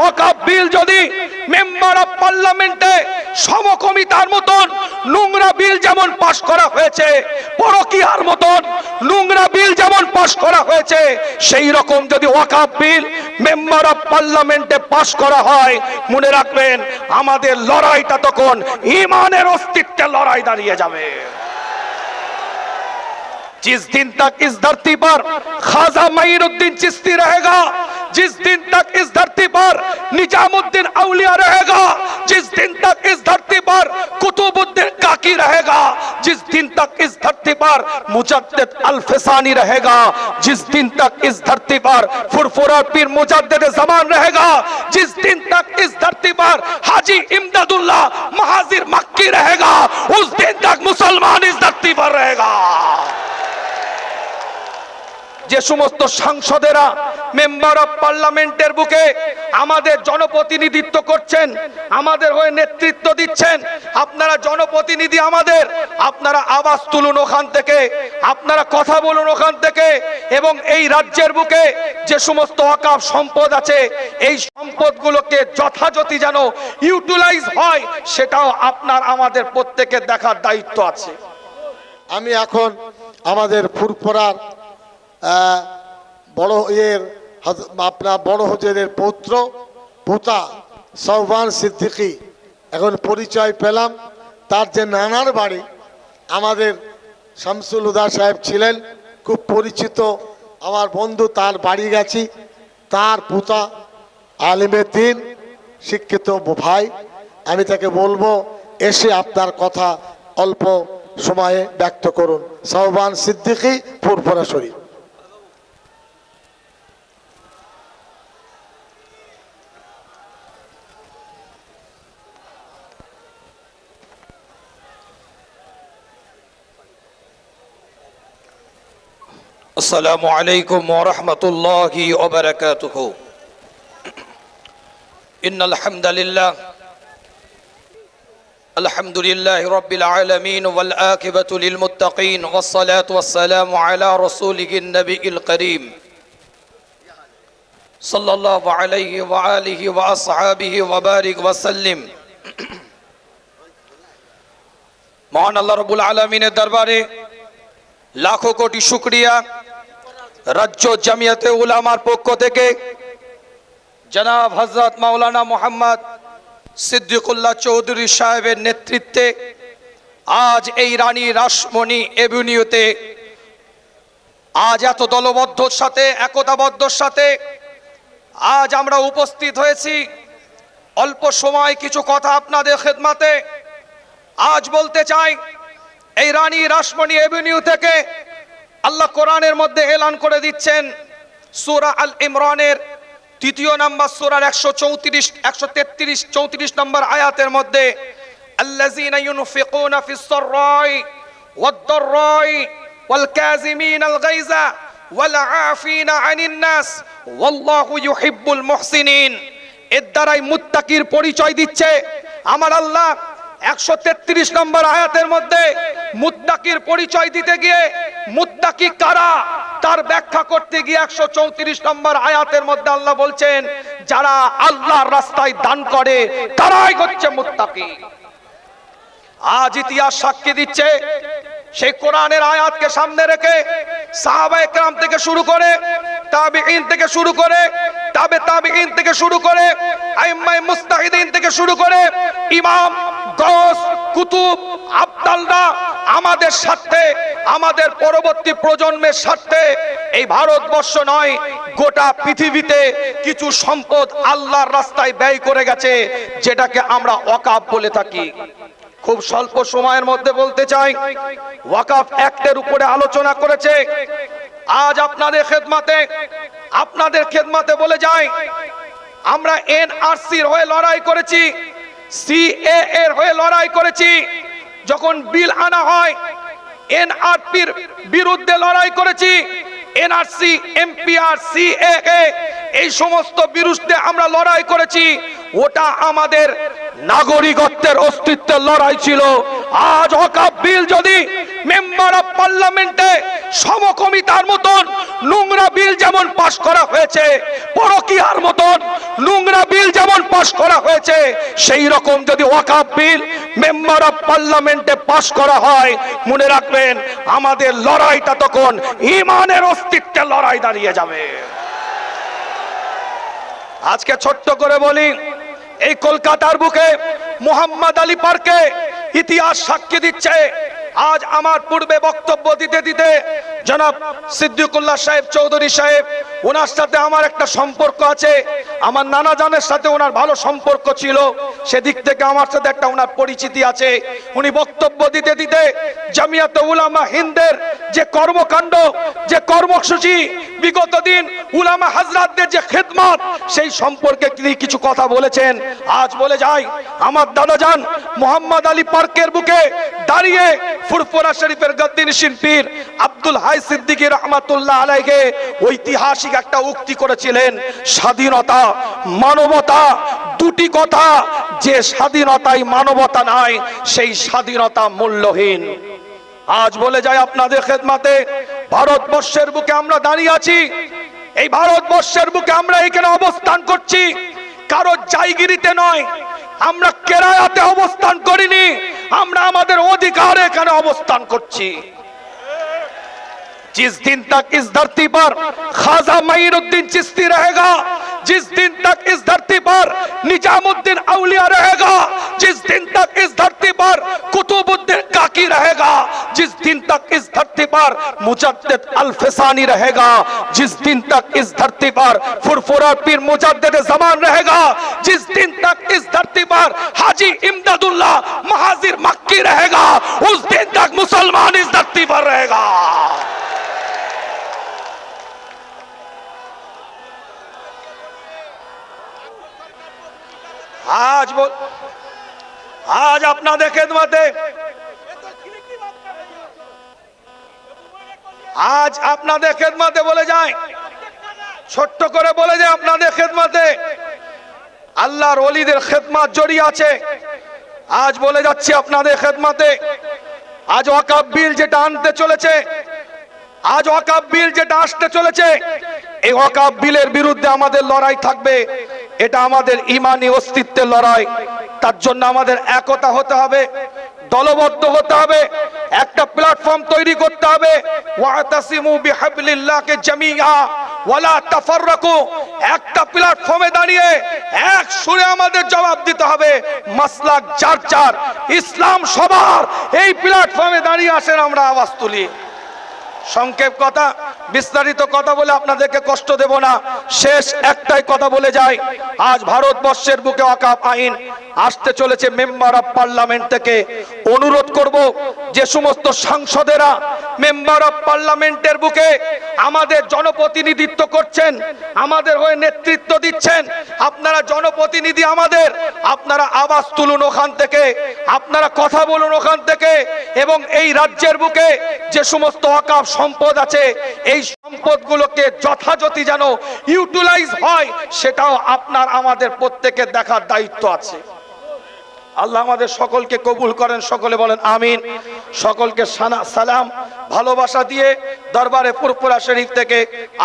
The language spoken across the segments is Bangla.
ওয়াকফ বিল যদি মেম্বার অফ পার্লামেন্টে সমকমিতার মতন নোংরা বিল যেমন পাশ করা হয়েছে, পরকীয়ার মতন নোংরা বিল যেমন পাশ করা হয়েছে, সেই রকম যদি ওয়াকফ বিল মেম্বার অফ পার্লামেন্টে পাশ করা হয়, মনে রাখবেন আমাদের লড়াইটা তখন ঈমানের অস্তিত্বের লড়াই দাঁড়িয়ে যাবে। जिस दिन तक इस धरती पर ख्वाजा मोइनुद्दीन चिश्ती रहेगा, जिस दिन तक इस धरती पर निजामुद्दीन औलिया रहेगा, जिस दिन तक इस धरती पर कुतुबुद्दीन काकी रहेगा, जिस दिन तक इस धरती पर मुजद्दिद अल-फिसानी रहेगा, जिस दिन तक इस धरती पर फुरफुरा पीर मुजद्दिद ज़मान रहेगा, जिस दिन तक इस धरती पर हाजी इमदादुल्लाह महाजिर मक्की रहेगा, उस दिन तक मुसलमान इस धरती पर रहेगा। যে সমস্ত সাংসদেরা মেম্বার অফ পার্লামেন্টের বুকে আমাদের জনপ্রতিনিধিত্ব করছেন, আমাদের হয়ে নেতৃত্ব দিচ্ছেন, আপনারা জনপ্রতিনিধি আমাদের, আপনারা আওয়াজ তুলুন ওখান থেকে, আপনারা কথা বলুন ওখান থেকে, এবং এই রাজ্যের বুকে যে সমস্ত ওয়াকফ সম্পদ আছে এই সম্পদগুলোকে যথাযথ যেন ইউটিলাইজ হয় সেটাও আপনার আমাদের প্রত্যেকের দেখার দায়িত্ব আছে। আমি এখন আমাদের ফুরফুরার বড় আপনার বড় হুজুরের পৌত্র পুতা সোহবান সিদ্দিকী এখন পরিচয় পেলাম। তার যে নানার বাড়ি আমাদের শামসুল হুদা সাহেব ছিলেন, খুব পরিচিত আমার বন্ধু, তার বাড়ি গেছি। তার পুতা আলিমে দ্বীন শিক্ষিত ভাই, আমি তাকে বলবো এসে আপনার কথা অল্প সময়ে ব্যক্ত করুন। সোহবান সিদ্দিকী, ফুরফুরা শরীফ। अस्सलामु अलैकुम व रहमतुल्लाहि व बरकातुहू। इन्नल हम्दलिल्लाह अल्हम्दुलिल्लाहि रब्बिल आलमीन वल आकिबतु लिल मुत्तकीन वस्सलातु वस्सलामु अला रसूलिहिन नबियिल करीम सल्लल्लाहु अलैहि व आलिहि व अस्हाबिहि व बारिक व सल्लिम। महान अल्लाह रब्बुल आलमीনের দরবারে লাখো কোটি শুকরিয়া। রাজ্য জামিয়াতে উলামার পক্ষ থেকে জনাব হযরত মাওলানা মোহাম্মদ সিদ্দিকুল্লাহ চৌধুরী সাহেবের নেতৃত্বে আজ এই রানী রাসমণি এভিনিউতে আজ এত দলবদ্ধর সাথে একতাবদ্ধর সাথে আজ আমরা উপস্থিত হয়েছি। অল্প সময় কিছু কথা আপনাদের খেদমতে আজ বলতে চাই। এই রানী রাসমণি এভিনিউ থেকে আল্লাহ কোরআনের মধ্যে এলান করে দিচ্ছেন, সূরা আল ইমরানের 3 নম্বর সূরার 133-134 নম্বর আয়াতের মধ্যে আল্লাযীনা ইউনফিকুনা ফিস সাররাই ওয়াদ দাররাই ওয়াল কাযিমিনাল গায়যা ওয়াল আফিনা আনিন নাস ওয়াল্লাহু ইউহিব্বুল মুহসিনিন। এর দ্বারাই মুত্তাকির পরিচয় দিচ্ছে আমার আল্লাহ। 133 নম্বর আয়াতের মধ্যে মুত্তাকির পরিচয় দিতে গিয়ে মুত্তাকি কারা তার ব্যাখ্যা করতে গিয়ে 134 নম্বর আয়াতের মধ্যে আল্লাহ বলছেন যারা আল্লাহর রাস্তায় দান করে তারাই হচ্ছে মুত্তাকি। আজ ইতিহাস সাক্ষী দিচ্ছে সেই কোরআনের আয়াতকে সামনে রেখে সাহাবায়ে কেরাম থেকে শুরু করে তাবিঈন থেকে শুরু করে তাবে তাবিঈন থেকে শুরু করে আইম্মায়ে মুজতাহিদিন থেকে শুরু করে ইমাম গৌস কুতুব আব্দালরা আমাদের স্বার্থে আমাদের পরবর্তী প্রজন্মের স্বার্থে এই ভারতবর্ষ নয় গোটা পৃথিবীতে কিছু সম্পদ আল্লাহর রাস্তায় ব্যয় করে গেছে, যেটাকে আমরা ওয়াকফ বলে থাকি। খুব স্বল্প সময়ের মধ্যে বলতে চাই, ওয়াকফ অ্যাক্টের উপরে আলোচনা করেছে। আজ আপনাদের খেদমতে বলে যাই, আমরা এনআরসির হয়ে লড়াই করেছি, সিএএ এর হয়ে লড়াই করেছি। যখন বিল আনা হয় এনআরপির বিরুদ্ধে লড়াই করেছি। এনআরসি, এমপিআর, সিএএ এই সমস্ত বিরুদ্ধে আমরা লড়াই করেছি। ওটা আমাদের নাগরিকত্বের অস্তিত্বের লড়াই ছিল। আজ ওয়াকফ বিল যদি মেম্বার অফ পার্লামেন্টে সমকমিতার মতন নোংরা বিল যেমন পাশ করা হয়েছে, পরকীয়ার মতন নোংরা বিল সেই রকম যদি ওয়াকফ বিল মেম্বার অফ পার্লামেন্টে পাশ করা হয়, মনে রাখবেন আমাদের লড়াইটা তখন ঈমানের অস্তিত্বের লড়াই দাঁড়িয়ে যাবে। আজকে ছোট্ট করে বলি, এই কলকাতার বুকে মোহাম্মদ আলী পার্কে ইতিহাস সাক্ষী দিচ্ছে। আজ আমার পূর্বে বক্তব্য দিতে দিতে জনাব সিদ্দিকুল্লাহ সাহেব চৌধুরী সাহেব, ওনার সাথে আমার একটা সম্পর্ক আছে, আমার নানা জানের সাথে ওনার ভালো সম্পর্ক ছিল, সেদিক থেকে আমার সাথে একটা ওনার পরিচিতি আছে। উনি বক্তব্য দিতে দিতে জামিয়াতে উলামা হিন্দের যে কর্মকাণ্ড, যে কর্মসূচি, বিগত দিন উলামা হাজরাতদের যে খেদমত, সেই সম্পর্কে তিনি কিছু কথা বলেছেন। আজ বলে যাই, আমার দাদাজান মোহাম্মদ আলী পার্কের বুকে দাঁড়িয়ে ফুরফুরা শরীফের গদ্দিন শিল্পীর আব্দুল হাই সিদ্দিকী রহমাতুল্লাহ আলাইহি ঐতিহাসিক একটা উক্তি করেছিলেন, স্বাধীনতা মানবতা দুটি কথা, যে স্বাধীনতায় মানবতা নাই সেই স্বাধীনতা মূল্যহীন। আজ বলে যায় আপনাদের খেদমতে, ভারতবর্ষের বুকে আমরা দাঁড়িয়ে আছি, এই ভারতবর্ষের বুকে আমরা এখানে অবস্থান করছি কারো জায়গিরিতে নয়, আমরা কেরায়াতে অবস্থান করিনি, আমরা আমাদের অধিকারে এখানে অবস্থান করছি। जिस दिन तक इस धरती पर ख्वाजा मईनुद्दीन चिश्ती रहेगा, जिस दिन तक इस धरती पर निजामुद्दीन औलिया रहेगा, जिस दिन तक इस धरती पर कुतुबुद्दीन काकी रहेगा, जिस दिन तक इस धरती पर मुजद्दिद अल-फिसानी रहेगा, जिस दिन तक इस धरती पर फुरफुरा पीर मुजद्दिद ज़मान रहेगा, जिस दिन तक इस धरती पर हाजी इमदादुल्लाह महाजिर मक्की रहेगा, उस दिन तक मुसलमान इस धरती पर रहेगा। आज আপনাদের খেদমতে, আজ আপনাদের খেদমতে বলে যায়, ছোট্ট করে বলে যায় আপনাদের খেদমতে, আল্লাহর ওলিদের খেদমত জড়িয়ে আছে। আজ বলে যাচ্ছি আপনাদের খেদমতে, আজ ওয়াকফ বিল যেটা আনতে চলেছে, আজ ওয়াকফ বিল যেটা আসতে চলেছে, এই ওয়াকফ বিলের বিরুদ্ধে আমাদের লড়াই থাকবে। এটা আমাদের ঈমানি অস্তিত্বের লড়াই। তার জন্য আমাদের একতা হতে হবে, দলবদ্ধ হতে হবে, একটা প্ল্যাটফর্ম তৈরি করতে হবে। ওয়াতাসিমু বিহাবলিল্লাহি জামিআ ওয়ালা তাফাররাকু, একটা প্ল্যাটফর্মে দাঁড়িয়ে এক সুরে আমাদের জবাব দিতে হবে। মাসলাক যার যার, ইসলাম সবার, এই প্ল্যাটফর্মে দাঁড়িয়ে আসেন আমরা আওয়াজ তুলি। সংক্ষেপ কথা, বিস্তারিত কথা বলে আপনাদেরকে কষ্ট দেব না, শেষ একটাই কথা বলে যাই, আজ ভারতবর্ষের বুকে ওয়াকফ আইন আসতে চলেছে। মেম্বার অফ পার্লামেন্ট থেকে অনুরোধ করব, যে সমস্ত সাংসদেরা মেম্বার অফ পার্লামেন্টের বুকে আমাদের জনপ্রতিনিধিত্ব করছেন, আমাদের হয়ে নেতৃত্ব দিচ্ছেন, আপনারা জনপ্রতিনিধি আমাদের, আপনারা আওয়াজ তুলুন ওখান থেকে, আপনারা কথা বলুন ওখান থেকে, এবং এই রাজ্যের বুকে যে সমস্ত ওয়াকফ সম্পদ আছে, এই সম্পদগুলোকে যথাযথ যেন ইউটিলাইজ হয়, সেটাও আপনার আমাদের প্রত্যেকের দেখার দায়িত্ব আছে। আল্লাহ আমাদের সকলকে কবুল করেন, সকলে বলেন আমিন। সকলকে সালাম ভালোবাসা দিয়ে দরবারে ফুরফুরা শরীফ থেকে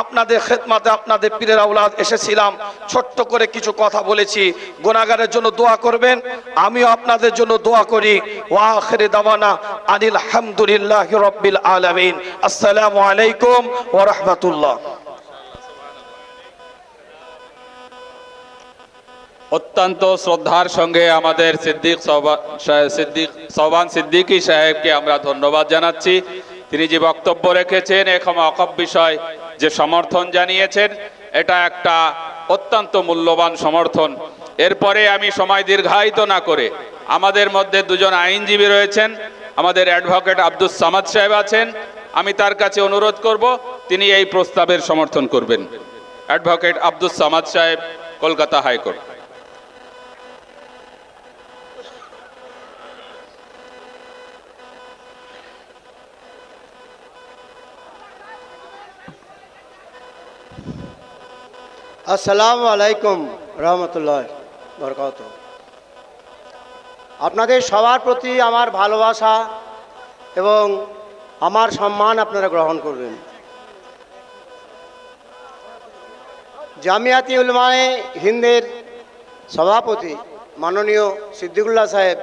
আপনাদের খেদমতে আপনাদের পীরের আওলাদ এসেছিলাম, ছোট্ট করে কিছু কথা বলেছি। গুনাহগারের জন্য দোয়া করবেন, আমিও আপনাদের জন্য দোয়া করি। ওয়া আখিরি দাওয়ানা আনিল হামদুলিল্লাহি রাব্বিল আলামিন। আসসালামু আলাইকুম ওয়া রাহমাতুল্লাহ। অত্যন্ত শ্রদ্ধার সঙ্গে আমাদের সোবান সিদ্দিকী সাহেবকে আমরা ধন্যবাদ জানাচ্ছি। তিনি যে বক্তব্য রেখেছেন, এখন ওয়াকফ বিষয় যে সমর্থন জানিয়েছেন, এটা একটা অত্যন্ত মূল্যবান সমর্থন। এরপরে আমি সময় দীর্ঘায়িত না করে, আমাদের মধ্যে দুজন আইনজীবী রয়েছেন, আমাদের অ্যাডভোকেট আব্দুস সামাদ সাহেব আছেন, আমি তার কাছে অনুরোধ করব তিনি এই প্রস্তাবের সমর্থন করবেন। অ্যাডভোকেট আব্দুস সামাদ সাহেব, কলকাতা হাইকোর্ট। আসসালামু আলাইকুম রহমতুল্লাহ বরকাত। আপনাদের সবার প্রতি আমার ভালোবাসা এবং আমার সম্মান আপনারা গ্রহণ করবেন। জামিয়াতে উলামায়ে হিন্দের সভাপতি মাননীয় সিদ্দিকুল্লাহ সাহেব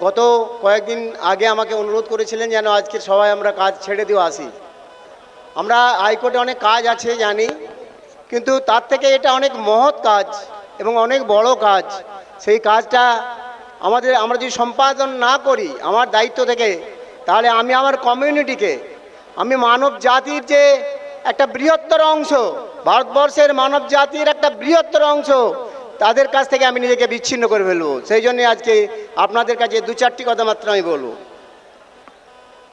গত কয়েকদিন আগে আমাকে অনুরোধ করেছিলেন যেন আজকের সবাই আমরা কাজ ছেড়ে দিয়ে আসি। আমরা হাইকোর্টে অনেক কাজ আছে জানি, কিন্তু তার থেকে এটা অনেক মহৎ কাজ এবং অনেক বড় কাজ। সেই কাজটা আমরা যদি সম্পাদন না করি আমার দায়িত্ব থেকে, তাহলে আমি আমার কমিউনিটিকে, আমি মানব জাতির যে একটা বৃহত্তর অংশ, ভারতবর্ষের মানব জাতির একটা বৃহত্তর অংশ, তাদের কাছ থেকে আমি নিজেকে বিচ্ছিন্ন করে ফেলবো। সেই জন্যে আজকে আপনাদের কাছে দু চারটি কথা মাত্র আমি বলবো।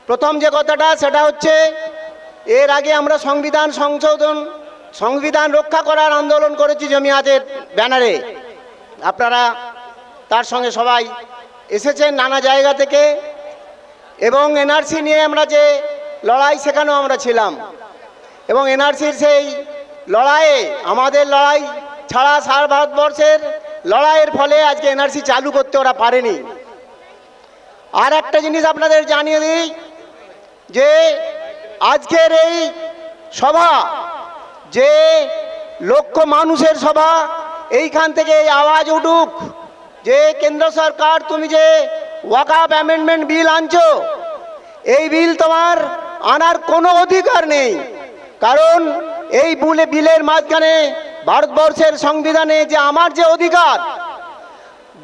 প্রথম যে কথাটা সেটা হচ্ছে, এর আগে আমরা সংবিধান রক্ষা করার আন্দোলন করেছি জমিয়াতের ব্যানারে। আপনারা তার সঙ্গে সবাই এসেছেন নানা জায়গা থেকে, এবং এনআরসি নিয়ে আমরা যে লড়াই সেখানেও আমরা ছিলাম, এবং এনআরসির সেই লড়াইয়ে আমাদের লড়াই ছাড়া সারা ভারতবর্ষের লড়াইয়ের ফলে আজকে এনআরসি চালু করতে ওরা পারেনি। আর একটা জিনিস আপনাদের জানিয়ে দিই যে আজকের এই সভা, যে লক্ষ মানুষের সভা, এইখান থেকে এই আওয়াজ উঠুক যে কেন্দ্র সরকার তুমি যে ওয়াকফ অ্যামেন্ডমেন্ট বিল আনছো, এই বিল তোমার আনার কোনো অধিকার নেই। কারণ এই বিলের মাঝখানে ভারতবর্ষের সংবিধানে যে আমার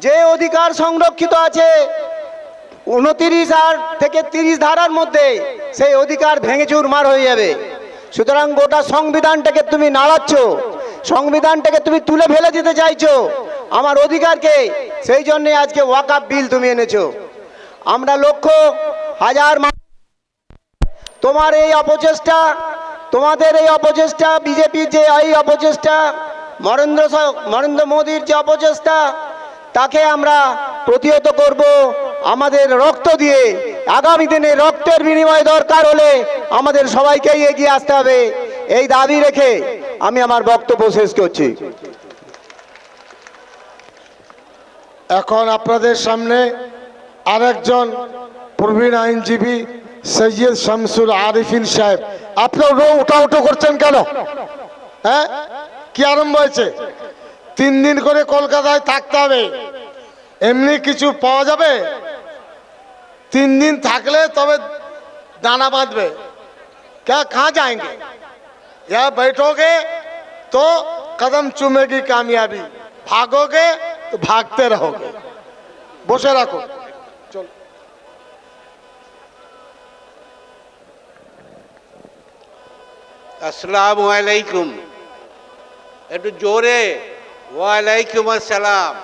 যে অধিকার সংরক্ষিত আছে 29 থেকে 30 ধারার মধ্যে, সেই অধিকার ভেঙে চুরমার হয়ে যাবে। সুতরাং গোটা সংবিধানটাকে তুমি নাড়াচ্ছ, সংবিধানটাকে তুমি তুলে ফেলে দিতে চাইছো আমার অধিকারকে। সেই জন্যে আজকে ওয়াকফ বিল তুমি এনেছো। আমরা লক্ষ হাজার তোমাদের এই অপচেষ্টা, বিজেপির যে এই অপচেষ্টা, নরেন্দ্র মোদীর যে অপচেষ্টা, তাকে আমরা প্রতিহত করব আমাদের রক্ত দিয়ে। আগামী দিনে রক্তের বিনিময়ে দরকার হলে আমাদের সবাইকেই এগিয়ে আসতে হবে, এই দাবি রেখে আমি আমার বক্তব্য শেষ করছি। এখন আপনাদের সামনে আরেকজন প্রবীণ আইনজীবী সৈয়দ শামসুল আরিফিন সাহেব। আপনারা উঠাউঠো করছেন কেন? হ্যাঁ, কি আরম্ভ হয়েছে? 3 দিন করে কলকাতায় থাকতে হবে, এমনি কিছু পাওয়া যাবে? 3 দিন থাকলে তবে দানা বাঁধবে। कहाँ जाएंगे? यहाँ बैठोगे तो कदम चूमेगी कामयाबी, भागोगे तो भागते रहोगे। বসে রাখো। চল। আসসালামু আলাইকুম। একটু জোরে ওয়ালাইকুম আসসালাম।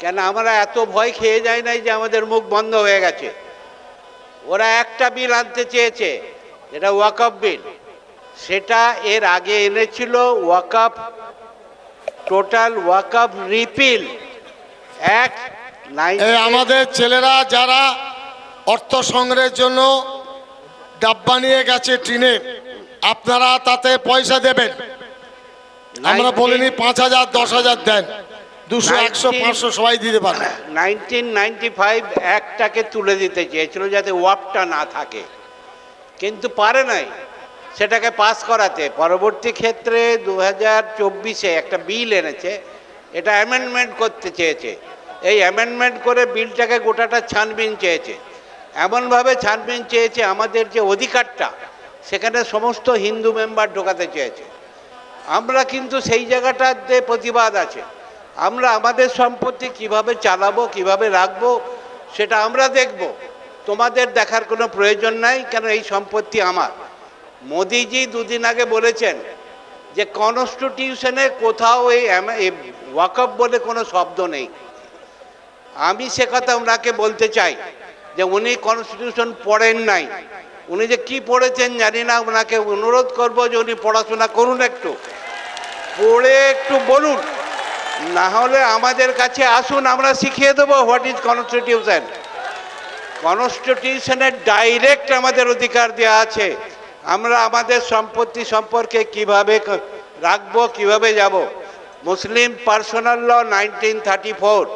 কেন আমরা এত ভয় খেয়ে যাই নাই যে আমাদের মুখ বন্ধ হয়ে গেছে? ওরা একটা বিল আনতে চেয়েছে, যেটা ওয়াকফ বিল, সেটা এর আগে এনেছিল ওয়াকফ টোটাল ওয়াকফ রিপিল অ্যাক্ট। আমাদের ছেলেরা যারা অর্থ সংগ্রহের জন্য ডাব্বা নিয়ে গেছে ট্রেনে, আপনারা তাতে পয়সা দেবেন। আমরা বলিনি 5,000 10,000 দেন, 200 100 500 সবাই দিতে পারে। 1995 অ্যাক্টটাকে তুলে দিতে চেয়েছিল যাতে ওয়াকফটা না থাকে, কিন্তু পারে নাই সেটাকে পাস করাতে। পরবর্তী ক্ষেত্রে 2024-এ একটা বিল এনেছে, এটা অ্যামেন্ডমেন্ট করতে চেয়েছে। এই অ্যামেন্ডমেন্ট করে বিলটাকে গোটাটা ছানবিন চেয়েছে, এমনভাবে ছানবিন চেয়েছে আমাদের যে অধিকারটা সেখানে সমস্ত হিন্দু মেম্বার ঢোকাতে চেয়েছে। আমরা কিন্তু সেই জায়গাটাতে প্রতিবাদ আছে। আমরা আমাদের সম্পত্তি কিভাবে চালাবো, কিভাবে রাখবো, সেটা আমরা দেখব। তোমাদের দেখার কোনো প্রয়োজন নাই, কেন এই সম্পত্তি আমার। মোদিজি 2 দিন আগে বলেছেন যে কনস্টিটিউশনে কোথাও এই ওয়াকফ বলে কোনো শব্দ নেই। আমি সে কথা ওনাকে বলতে চাই যে উনি কনস্টিটিউশন পড়েন নাই। উনি যে কি পড়েছেন জানি না, ওনাকে অনুরোধ করব যে উনি পড়াশোনা করুন, একটু পড়ে একটু বলুন, না হলে আমাদের কাছে আসুন, আমরা শিখিয়ে দেবো হোয়াট ইজ কনস্টিটিউশন। কনস্টিটিউশনের ডাইরেক্ট আমাদের অধিকার দেওয়া আছে, আমরা আমাদের সম্পত্তি সম্পর্কে কিভাবে রাখবো, কিভাবে যাব। মুসলিম পার্সোনাল ল 1934,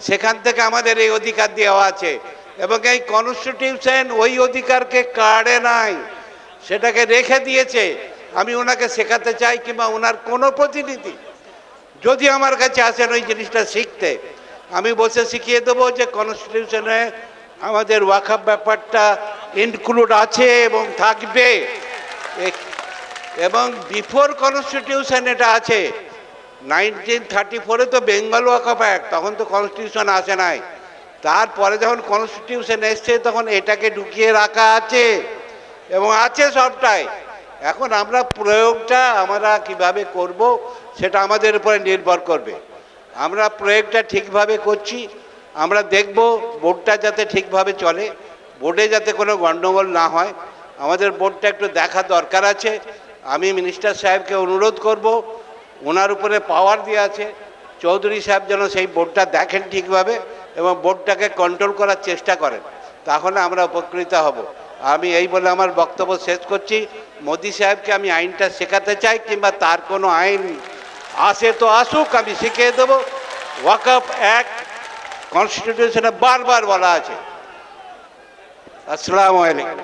সেখান থেকে আমাদের এই অধিকার দেওয়া আছে, এবং এই কনস্টিটিউশন ওই অধিকারকে কাড়ে নাই, সেটাকে রেখে দিয়েছে। আমি ওনাকে শেখাতে চাই, কিংবা ওনার কোনো প্রতিনিধি যদি আমার কাছে আসেন ওই জিনিসটা শিখতে, আমি বসে শিখিয়ে দেবো যে কনস্টিটিউশনে আমাদের ওয়াকফ ব্যাপারটা ইনক্লুড আছে এবং থাকবে, এবং বিফোর কনস্টিটিউশন এটা আছে। 1934-এ তো বেঙ্গল ওয়াকফ অ্যাক্ট, তখন তো কনস্টিটিউশন আসে নাই। তারপরে যখন কনস্টিটিউশন এসছে তখন এটাকে ঢুকিয়ে রাখা আছে এবং আছে সবটাই। এখন আমরা প্রয়োগটা আমরা কিভাবে করব সেটা আমাদের উপরে নির্ভর করবে। আমরা প্রয়োগটা ঠিকভাবে করছি, আমরা দেখব বোর্ডটা যাতে ঠিকভাবে চলে, বোর্ডে যাতে কোনো গণ্ডগোল না হয়, আমাদের বোর্ডটা একটু দেখা দরকার আছে। আমি মিনিস্টার সাহেবকে অনুরোধ করব, ওনার উপরে পাওয়ার দেওয়া আছে, চৌধুরী সাহেব যেন সেই বোর্ডটা দেখেন ঠিকভাবে এবং বোর্ডটাকে কন্ট্রোল করার চেষ্টা করেন, তাহলে আমরা উপকৃত হব। আমি এই বলে আমার বক্তব্য শেষ করছি। মোদি সাহেবকে আমি আইনটা শেখাতে চাই, কিংবা তার কোনো আইন আসে তো আসুক, আমি শিখিয়ে দেবো। ওয়াকফ অ্যাক্ট কনস্টিটিউশনে বারবার বলা আছে। আসসালামু আলাইকুম।